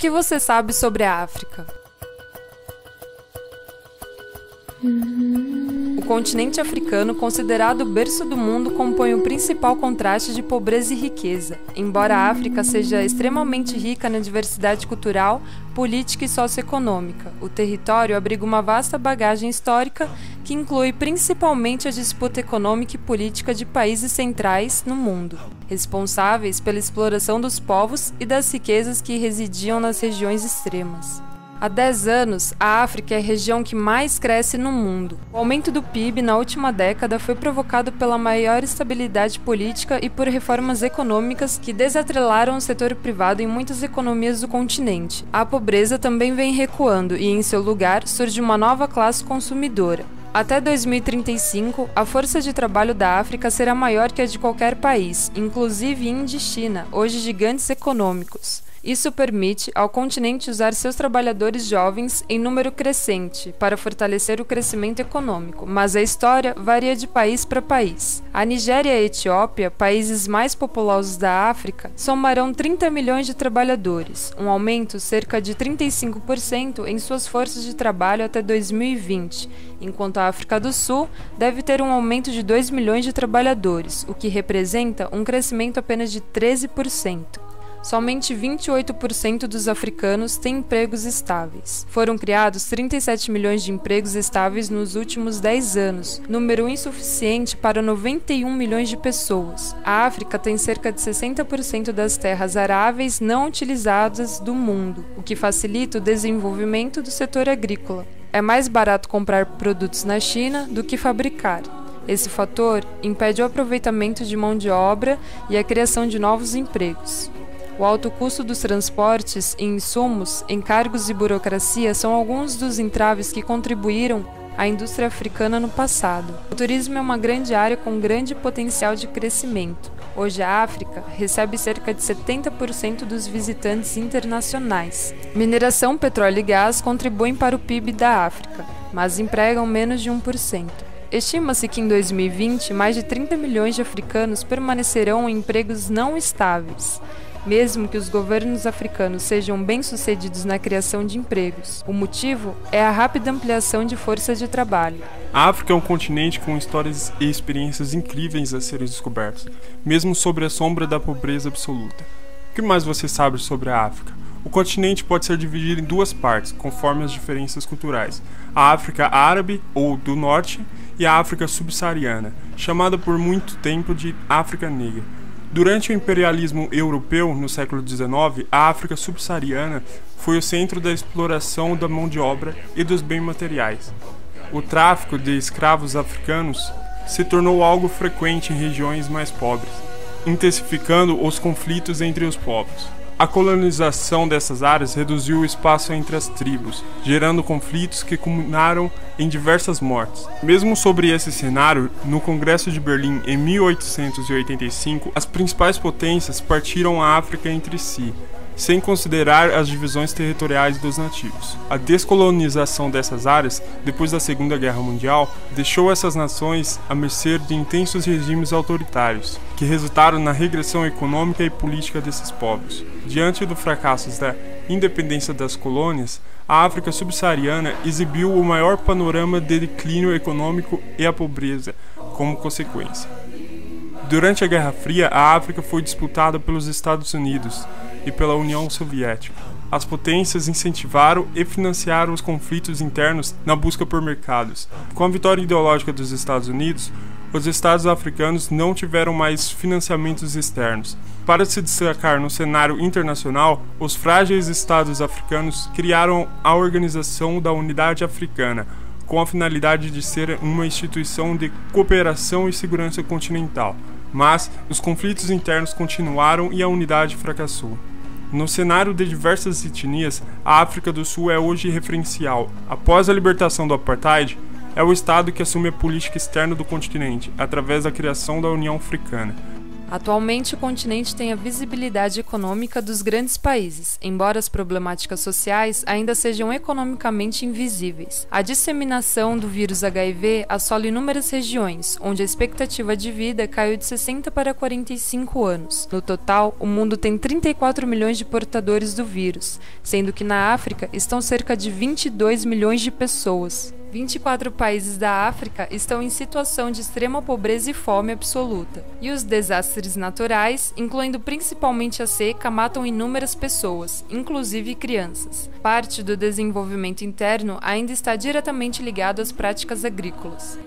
que você sabe sobre a África? O continente africano, considerado o berço do mundo, compõe o principal contraste de pobreza e riqueza. Embora a África seja extremamente rica na diversidade cultural, política e socioeconômica, o território abriga uma vasta bagagem histórica que inclui principalmente a disputa econômica e política de países centrais no mundo, responsáveis pela exploração dos povos e das riquezas que residiam nas regiões extremas. Há 10 anos, a África é a região que mais cresce no mundo. O aumento do PIB na última década foi provocado pela maior estabilidade política e por reformas econômicas que desatrelaram o setor privado em muitas economias do continente. A pobreza também vem recuando e, em seu lugar, surge uma nova classe consumidora. Até 2035, a força de trabalho da África será maior que a de qualquer país, inclusive Índia e China, hoje gigantes econômicos. Isso permite ao continente usar seus trabalhadores jovens em número crescente para fortalecer o crescimento econômico, mas a história varia de país para país. A Nigéria e a Etiópia, países mais populosos da África, somarão 30 milhões de trabalhadores, um aumento cerca de 35% em suas forças de trabalho até 2020, enquanto a África do Sul deve ter um aumento de 2 milhões de trabalhadores, o que representa um crescimento apenas de 13%. Somente 28% dos africanos têm empregos estáveis. Foram criados 37 milhões de empregos estáveis nos últimos 10 anos, número insuficiente para 91 milhões de pessoas. A África tem cerca de 60% das terras aráveis não utilizadas do mundo, o que facilita o desenvolvimento do setor agrícola. É mais barato comprar produtos na China do que fabricar. Esse fator impede o aproveitamento de mão de obra e a criação de novos empregos. O alto custo dos transportes e insumos, encargos e burocracia são alguns dos entraves que contribuíram à indústria africana no passado. O turismo é uma grande área com grande potencial de crescimento. Hoje a África recebe cerca de 70% dos visitantes internacionais. Mineração, petróleo e gás contribuem para o PIB da África, mas empregam menos de 1%. Estima-se que em 2020, mais de 30 milhões de africanos permanecerão em empregos não estáveis, mesmo que os governos africanos sejam bem-sucedidos na criação de empregos. O motivo é a rápida ampliação de força de trabalho. A África é um continente com histórias e experiências incríveis a serem descobertas, mesmo sob a sombra da pobreza absoluta. O que mais você sabe sobre a África? O continente pode ser dividido em duas partes, conforme as diferenças culturais: a África árabe, ou do norte, e a África subsaariana, chamada por muito tempo de África Negra. Durante o imperialismo europeu, no século XIX, a África subsaariana foi o centro da exploração da mão de obra e dos bens materiais. O tráfico de escravos africanos se tornou algo frequente em regiões mais pobres, intensificando os conflitos entre os povos. A colonização dessas áreas reduziu o espaço entre as tribos, gerando conflitos que culminaram em diversas mortes. Mesmo sobre esse cenário, no Congresso de Berlim em 1885, as principais potências partiram a África entre si, sem considerar as divisões territoriais dos nativos. A descolonização dessas áreas, depois da Segunda Guerra Mundial, deixou essas nações à mercê de intensos regimes autoritários, que resultaram na regressão econômica e política desses povos. Diante do fracasso da independência das colônias, a África subsaariana exibiu o maior panorama de declínio econômico e a pobreza como consequência. Durante a Guerra Fria, a África foi disputada pelos Estados Unidos e pela União Soviética. As potências incentivaram e financiaram os conflitos internos na busca por mercados. Com a vitória ideológica dos Estados Unidos, os estados africanos não tiveram mais financiamentos externos. Para se destacar no cenário internacional, os frágeis estados africanos criaram a Organização da Unidade Africana, com a finalidade de ser uma instituição de cooperação e segurança continental. Mas os conflitos internos continuaram e a unidade fracassou. No cenário de diversas etnias, a África do Sul é hoje referencial. Após a libertação do apartheid, é o Estado que assume a política externa do continente, através da criação da União Africana. Atualmente, o continente tem a visibilidade econômica dos grandes países, embora as problemáticas sociais ainda sejam economicamente invisíveis. A disseminação do vírus HIV assola inúmeras regiões, onde a expectativa de vida caiu de 60 para 45 anos. No total, o mundo tem 34 milhões de portadores do vírus, sendo que na África estão cerca de 22 milhões de pessoas. 24 países da África estão em situação de extrema pobreza e fome absoluta. E os desastres naturais, incluindo principalmente a seca, matam inúmeras pessoas, inclusive crianças. Parte do desenvolvimento interno ainda está diretamente ligado às práticas agrícolas.